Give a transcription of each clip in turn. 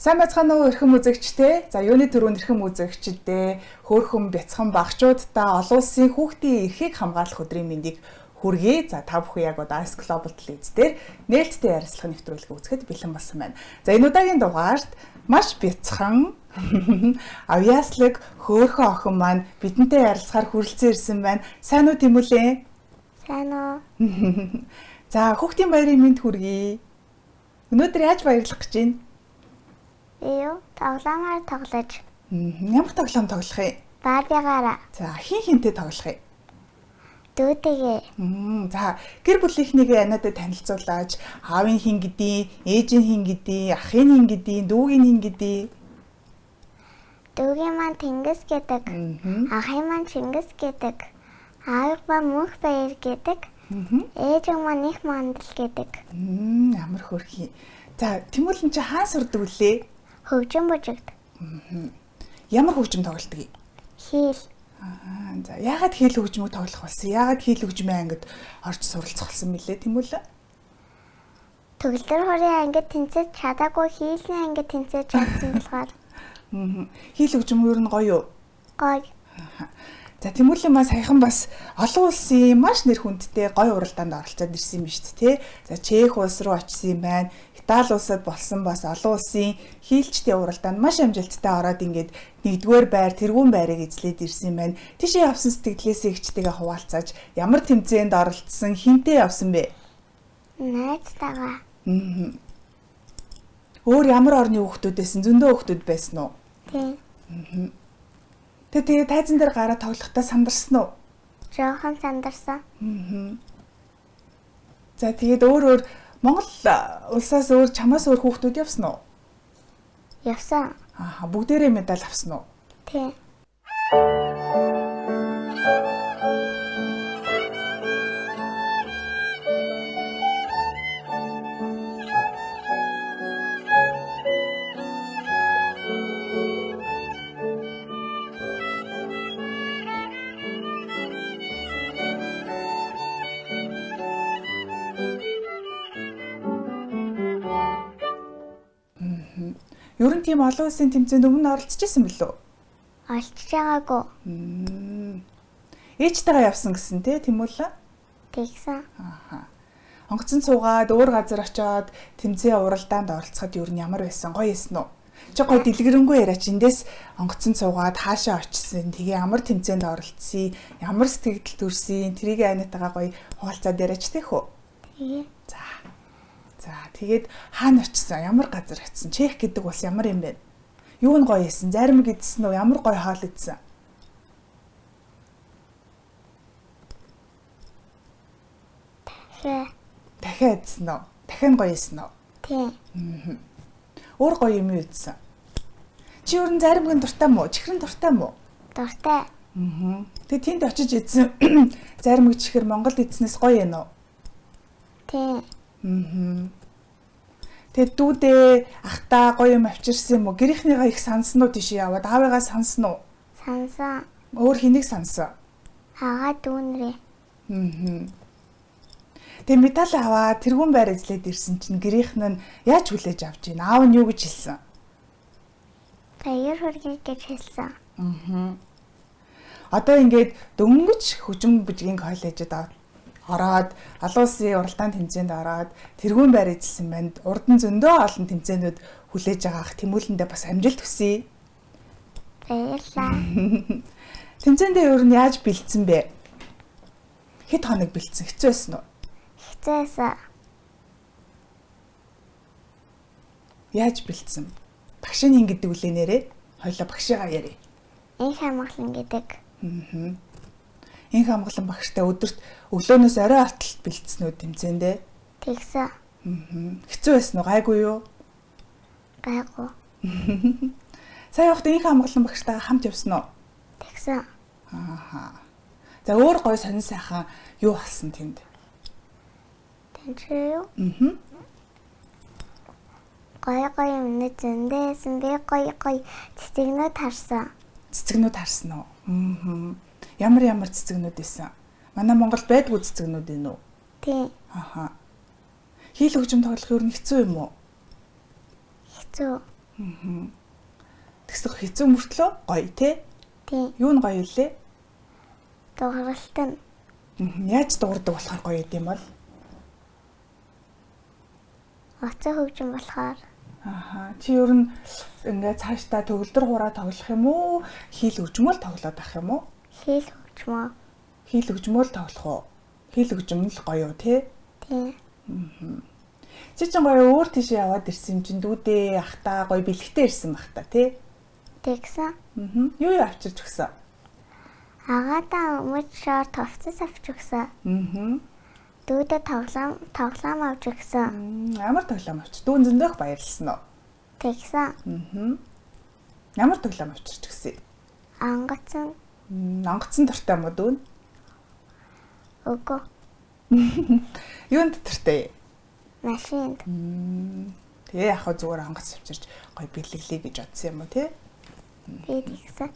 Сайн байцгаана уу эрхэм үзэгчтэй. За юуны төрөнд эрхэм үзэгчдээ хөөрхөн бяцхан багчуудаа олон улсын хүүхдийн эрхийг хамгаалах өдрийн мэндийг хүргэе. За та бүхэн яг одоо Ice Global Leads дээр нээлттэй ярилцлага нэвтрүүлэг үзэхэд бэлэн болсон байна. За энэ удаагийн дугаарт маш бяцхан авьяаслаг хөөрхөн охин маань бидэнтэй ярилцахаар хүрэлцэн ирсэн байна. Сайн уу тийм үлээ? Сайн уу. За хүүхдийн баярын мэнд хүргэе. Өнөөдөр яаж баярлах гэж байна? Юу? Тоглоомоор тоглож. Ямар тоглоом тоглох юм? Баадягаараа. За хин хинтэй тоглох юм? Дүүтэйгээ. За гэр бүлийнхнийгээ надад танилцуулаач. Аавын хин гэдээ, ээжийн хин гэдээ, ахын хин гэдээ, дүүгийн хин гэдээ. Дүүгийн маань Тэнгис гэдэг. Ахын маань Чингис гэдэг. Аав ба Мөнх баяр гэдэг. Ээж маань их мандал гэдэг. Ямар хөрхий. За Тэмүүлэн чи хаан сурдаг үлээ? Хөгжин бужигд. Ямар хөгжим тоглодог юм? Хийл. За яагаад хийл хөгжмөг тоглох болсон? Яагаад хийл хөгжмийн ангид орж суралцах болсон мөлий Тэмүүлэн? Төгөлдөр хорийн ангид тэнцэж чадаагүй хийлийн ангид тэнцэж чадсан болохоор. Хийл хөгжим юу нь гоё юу? Гоё. За Тэмүүлэн маань саяхан бас олон улсын маш нэр хүндтэй гоё уралдаанд оролцоод ирсэн юм шүү дээ, тэ. За Чех улс руу очсон юм байна. Итали улсад болсон бас олон улсын хийлчдийн уралдаанд маш амжилттай ороод ингээд нэгдүгээр байр, тэргүүн байрыг эзлээд ирсэн юм байна. Тийшээ явсан сэтгэлээсээ ихчтэйгээ хуваалцааж ямар тэмцээнд оролцсон, хинтээ явсан бэ? Найзтайгаа. Өөр ямар орны хүүхдүүд байсан? Зөндөө хүүхдүүд байсан уу? Тийм. Тэгээ тайзан дээр гараа тоглохдоо сандарсан уу? Жохон сандарсан. За тэгээд өөр Монгол улсаас өөр чамаас өөр хүүхдүүд явсан уу? Явсан. Бүгдээрээ медаль авсан уу? Тийм. Ер нь тийм олон улсын тэмцээнд өмнө оролцож байсан билүү? Олчж байгаагүй. Ээжтэйгээ явсан гэсэн тий Тэмүүлэн? Тэгсэн. Онгоцон суугаад өөр газар очиод тэмцээн уралдаанд оролцоход ер нь ямар байсан? Гоё эсэн үү? Чи гоё дэлгэрэнгүй яриач эндээс онгоцон суугаад хаашаа очисон? Тэгээ ямар тэмцээнд оролцсон? Ямар сэтгэл төрсөн? Тэрийг айнатайгаа гоё хуваалцаад яриач тийх үү? Тэгээ. За тэгээд хаана очисон? Ямар газар очисон? Чех гэдэг бас ямар юм бэ? Юу нь гоё исэн? Заримг идсэн үү? Ямар гоё хоол идсэн? Дахиад идсэн үү? Дахин гоё исэн үү? Тийм. Өөр гоё юм юу идсэн? Чи ер нь заримгийн дуртай мó? Чихрэн дуртай мó? Дуртай. Тэгээд тэнд очиж идсэн заримг чихэр Монголд идснээс гоё юм уу? Тийм. Тэгээд дүүдээ ахтаа гоё юм авчирсан юм уу? Гэрийнхнийгаа их сансан уу тийш яваад аавыгаа сансан уу? Сансан. Өөр хэнийг сансан? Агаа дүүнрээ. Тэгээд медаль аваад тэргүүн байр эзлээд ирсэн чинь гэрийнхэн нь яаж хүлээж авч гин? Аав нь юу гэж хэлсэн? Баяр хүргэе гэж хэлсэн. Одоо ингээд дөнгөж хөгжим бүжгийн коллежид ороод олон улсын уралдаан тэмцээнд ороод тэргүүн байр эзэлсэн байна. Урд нь зөндөө олон тэмцээнүүд хүлээж байгаах Тэмүүлэндээ бас амжилт хүсье. Баярлалаа. Тэмцээндээ өөр нь яаж бэлдсэн бэ? Хэд хоног бэлдсэн? Хэцүү байсан уу? Хэцээсэн. Яаж бэлдсэн? Багшийн хин гэдэг үлээ нэрээ. Хоёлоо багшигаа ярив. Инх хамгаалан гэдэг. Инх хамгаалан багштай өдөрт өглөөнөөс орой алталт бэлдсэн үү тэмцээндээ? Тэгсэн. Хэцүү байсан уу? Гайгүй юу? Гайгүй. Сая явахдаа инх хамгаалан багштайгаа хамт явсан уу? Тэгсэн. За өөр гоё сонин сайхан юу болсон тэнд? Тэнцээ юу? Гоё юмнууд зөндөөсэн. Би гоё цэцэгнүүд харсан. Цэцэгнүүд харсан уу? Ямар цэцэгнүүд байсан? Манай Монгол байдгүй цэцэгнүүд энэ үү? Тийм. Хийл хөгжим тоглох юу хэцүү юм уу? Хэцүү. Тэгсэн хэцүү мөртлөө гоё тий? Тийм. Юу нь гоё илээ? Дууралт нь. Яаж дуурдаг болохоор гоё юм бол? Оцоо хөгжим болохоор. Чи ер нь ингээд цаашдаа төгөлдөр хураа тоглох юм уу? Хийл хөгжмөл тоглоод авах юм уу? Хийл хөгжмөө. Хийл хөгжмөл тоглох уу? Хийл хөгжим л гоё юу тий? Тийм. Чи ч гоё өөр тийшээ яваад ирсэн юм чинь дүүдээ ахтаа гоё бэлгтэй ирсэн бах та тий? Тэгсэн. Юу авчирч өгсөн? Агаадаа өмч шор товцос авч өгсөн. Дүүдээ тоглоом авч өгсөн. Ямар тоглоом авч? Дүүн зөндөөх баярлсан уу? Тэгсэн. Ямар тоглоом авчирч өгсөн? Ангацсан. Онгоцсон дуртай юм уу дүүн? Үгүй. Юунд дуртай? Машинд. Тэгээ яг хөө зүгээр онгоц авчирч гоё бэлгэлээ гэж бодсон юм уу тий? Би тэгсэн.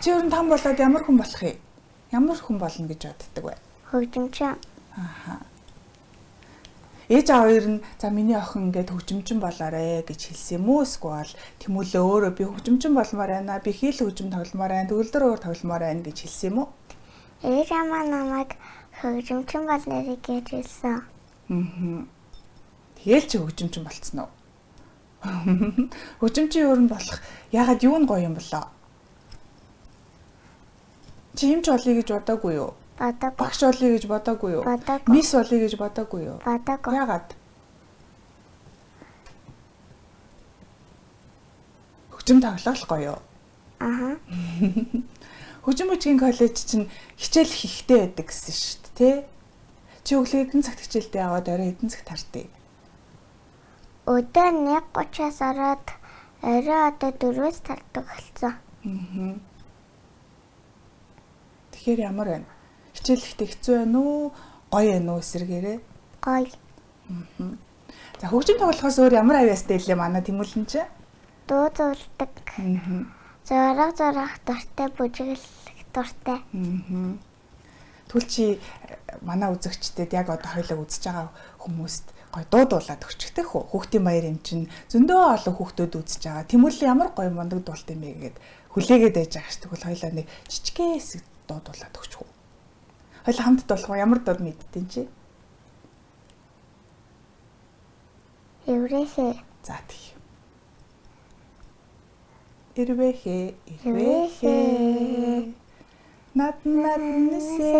Чи ер нь том болоод ямар хүн болох юм? Ямар хүн болно гэж боддог вэ? Хөгжимчин. Ээж аав хоёр нь за миний охин ингээд хөгжимчин болоорой гэж хэлсэн юм уу? Эсвэл тэмүүлээ өөрөө би хөгжимчин болмоор байна. Би хийл хөгжим тогломоор байна. Төгөлдөр өөр тогломоор байна гэж хэлсэн юм уу? Ээж амаа намайг хөгжимчин болнорой гэж хэлсэн. Тэгээл чи хөгжимчин болцсон уу? Хөгжимчин өөр нь болох ягаад юу нь гоё юм болоо? Чи юмч олъё гэж бодоогүй юу? Бодоогүй. Багш олъё гэж бодоогүй юу? Бодоогүй. Мисс олъё гэж бодоогүй юу? Бодоогүй. Ягаад? Хөгжим тоглох гоё юу? Хөгжим бичгийн коллеж чинь хичээл хийхтэй байдаг гэсэн шүү дээ, тий? Чи өглөө эдэн цагт хичээлдээ аваад орой эдэн цагт хартыг. Өдөр 1:30-аас ороод орой одоо 4-өөс тардаг болсон. Тэгэхээр ямар байна? Хичээл ихтэй хэцүү байна уу? Гоё байна уу эсэргээрээ? Гоё. За хөгжим тоглохоос өөр ямар авьяастай илээ манай Тэмүүлэн чи? Дуу зурдаг. Зураг дуртай, бүжиглэх дуртай. Түл чи манай үзэгчдэд яг одоо хоёлоо үзэж байгаа хүмүүст гоё дуудуулаад өгчихтэй хөө. Хүүхдийн баяр юм чинь зөндөө олон хүүхдүүд үзэж байгаа. Тэмүүлэн ямар гоё мундаг дуулт юм бэ гэгээд хүлээгээд байж байгаа ш. Тэгвэл хоёлоо нэг жижигхэн хэсэг дуудуулаад өгчих үү. Хоёлоо хамт дуулах ямар дууд мэдтэн чи? Эврэхэ. За тийм. Эврэхэ. Натнэсэ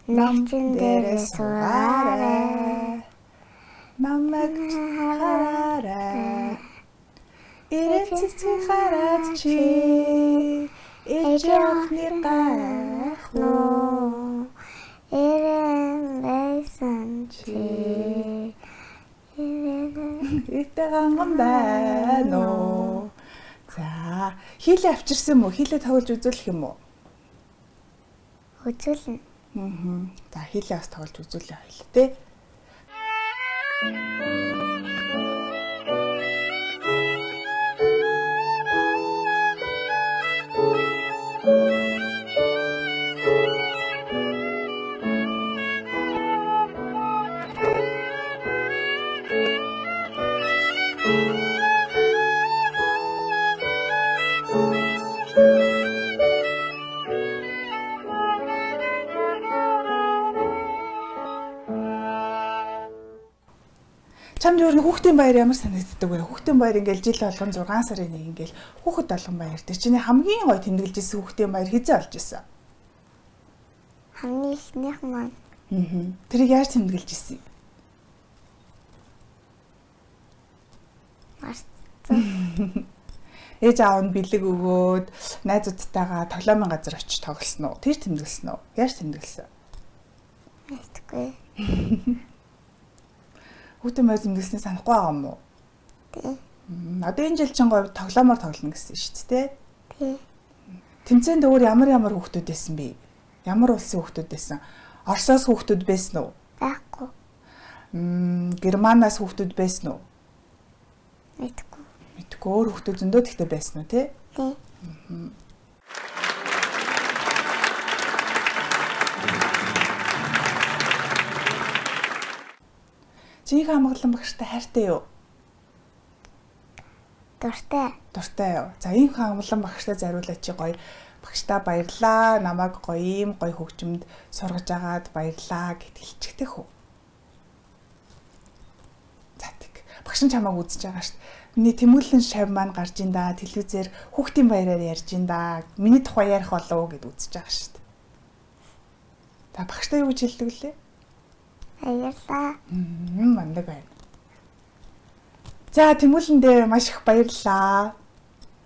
намчин дээр сууаарай. Намайг хараарай. Ирээцэцэг хараад чи ээж охны гайхуу. Эрен байсан чи Ихтэй ганган байна уу? За, хийлээ авчирсан юм уу? Хийлээ тоглож үзүүлэх юм уу? үзүүлнэ. За, хийлээ бас тоглож үзүүлээ хоёул тээ. Чамд юу н хүүхдийн баяр ямар санагддаг вэ? Хүүхдийн баяр ингээл жил болгон 6 сарын нэг ингээл хүүхэд болгон баяр. Тэр чиний хамгийн гоё тэмдэглэж исэн хүүхдийн баяр хизээ олж исэн? Хамгийн ихнийх маань. Тэрийг яаж тэмдэглэж исэн? Марцсан. Ээж аав нь бэлэг өгөөд найзуудтайгаа тоглоомын газар очиж тоглосон уу? Тэр тэмдэглэсэн үү? Яаж тэмдэглэсэн? Мэдгүй. Хүүхдийн баяр тэмдэглэснээ санахгүй байгаа юм уу? Тий. Одоо энэ жил чинь гоё тоглоомоор тоглоно гэсэн шүү дээ, Тий. Тэмцээнд өөр ямар хүүхдүүд байсан бэ? Ямар улсын хүүхдүүд байсан? Оросоос хүүхдүүд байсан уу? Байхгүй. Германаас хүүхдүүд байсан уу? Мэдгүй. Мэдгүй өөр хүүхдүүд зөндөө тэгтэй байсан уу тий? Тий. Чиний хамгаалан багштай хайртай юу? Дуртай. Дуртай юу? За ийм хамглан багштай зариулаач чи гоё. Багштай баярлаа. Намайг гоё ийм гоё хөгжимд сургаж агаад баярлаа гэд хэлчихдэг хөө. За тэг. Багш нь чамайг үзэж байгаа шүү дээ. Миний Тэмүүлэн шав маань гарч ин да. Телевизээр хүүхдийн баяраар ярьж ин да. Миний тухай ярих болов гэд үзэж байгаа шүү дээ. Та багштай юу гэж хэлдэг лээ? Баярлаа. Мандаг байна. За Тэмүүлэндээ маш их баярлалаа.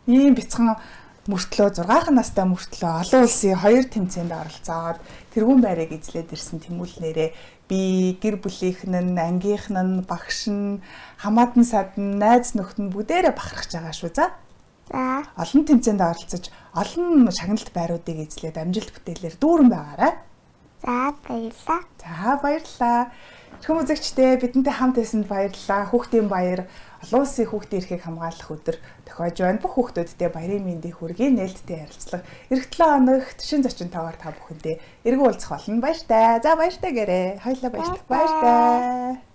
Ийм бяцхан мөртлөө 6 настай мөртлөө олон улсын 2 тэмцээнд оролцоод тэргүүн байрыг эзлээд ирсэн Тэмүүлнээрээ би гэр бүлийнхэн нь, ангийнхан нь, багш нь, хамаатан садан, найз нөхд нь бүгдээрээ бахархаж байгаа шүү за. За. Олон тэмцээнд оролцож, олон шагналт байруудыг эзлээд амжилт бүтээлээр дүүрэн байгаарай. За баярлаа. За баярлалаа. Хүмүүс үзэгчдээ бидэнтэй хамт байсанд баярлалаа. Хүүхдийн баяр, олон улсын хүүхдийн эрхийг хамгаалах өдөр тохиож байна. Бүх хүүхдүүдтэй баярын мэндийг хүргэе. Нээлттэй ярилцлага. Эх 7 хоногт шин зочинтойгоор та бүхэндээ эргэн уулзах болно. Баяртай. За баяртай гэрээ. Хоёулаа баярлалаа. Баяртай.